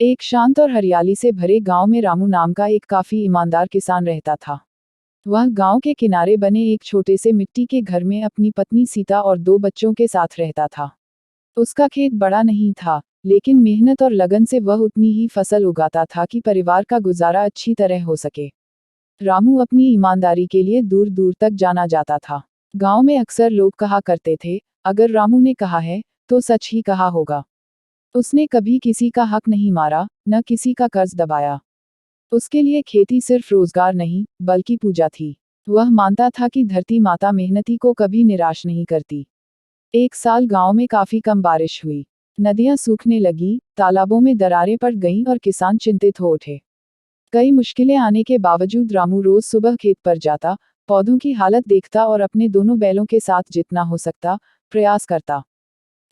एक शांत और हरियाली से भरे गांव में रामू नाम का एक काफी ईमानदार किसान रहता था। वह गांव के किनारे बने एक छोटे से मिट्टी के घर में अपनी पत्नी सीता और 2 बच्चों के साथ रहता था। उसका खेत बड़ा नहीं था, लेकिन मेहनत और लगन से वह उतनी ही फसल उगाता था कि परिवार का गुजारा अच्छी तरह हो सके। रामू अपनी ईमानदारी के लिए दूर दूर तक जाना जाता था। गांव में अक्सर लोग कहा करते थे, अगर रामू ने कहा है तो सच ही कहा होगा। उसने कभी किसी का हक नहीं मारा, न किसी का कर्ज दबाया। उसके लिए खेती सिर्फ रोजगार नहीं, बल्कि पूजा थी। वह मानता था कि धरती माता मेहनती को कभी निराश नहीं करती। एक साल गांव में काफी कम बारिश हुई। नदियां सूखने लगी, तालाबों में दरारें पड़ गईं और किसान चिंतित हो उठे। कई मुश्किलें आने के बावजूद रामू रोज सुबह खेत पर जाता, पौधों की हालत देखता और अपने दोनों बैलों के साथ जितना हो सकता, प्रयास करता।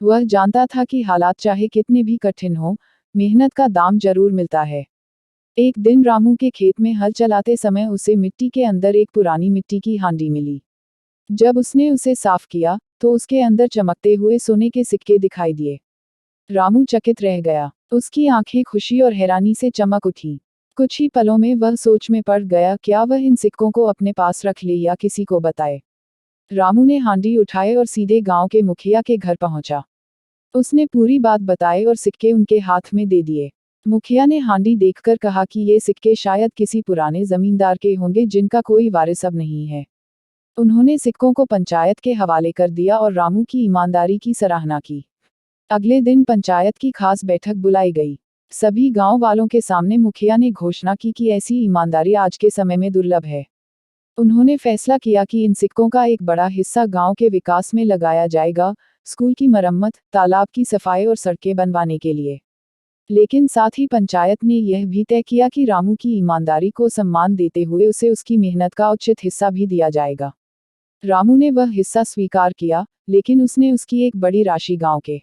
वह जानता था कि हालात चाहे कितने भी कठिन हो, मेहनत का दाम जरूर मिलता है। एक दिन रामू के खेत में हल चलाते समय उसे मिट्टी के अंदर एक पुरानी मिट्टी की हांडी मिली। जब उसने उसे साफ किया, तो उसके अंदर चमकते हुए सोने के सिक्के दिखाई दिए। रामू चकित रह गया। उसकी आंखें खुशी और हैरानी से चमक उठी। कुछ ही पलों में वह सोच में पड़ गया, क्या वह इन सिक्कों को अपने पास रख ले या किसी को बताए। रामू ने हांडी उठाए और सीधे गांव के मुखिया के घर पहुंचा। उसने पूरी बात बताई और सिक्के उनके हाथ में दे दिए। मुखिया ने हांडी देखकर कहा कि ये सिक्के शायद किसी पुराने जमींदार के होंगे जिनका कोई वारिस अब नहीं है। उन्होंने सिक्कों को पंचायत के हवाले कर दिया और रामू की ईमानदारी की सराहना की। अगले दिन पंचायत की खास बैठक बुलाई गई। सभी गांव वालों के सामने मुखिया ने घोषणा की कि ऐसी ईमानदारी आज के समय में दुर्लभ है। उन्होंने फैसला किया कि इन सिक्कों का एक बड़ा हिस्सा गांव के विकास में लगाया जाएगा, स्कूल की मरम्मत, तालाब की सफाई और सड़कें बनवाने के लिए। लेकिन साथ ही पंचायत ने यह भी तय किया कि रामू की ईमानदारी को सम्मान देते हुए उसे उसकी मेहनत का उचित हिस्सा भी दिया जाएगा। रामू ने वह हिस्सा स्वीकार किया, लेकिन उसने उसकी एक बड़ी राशि गांव के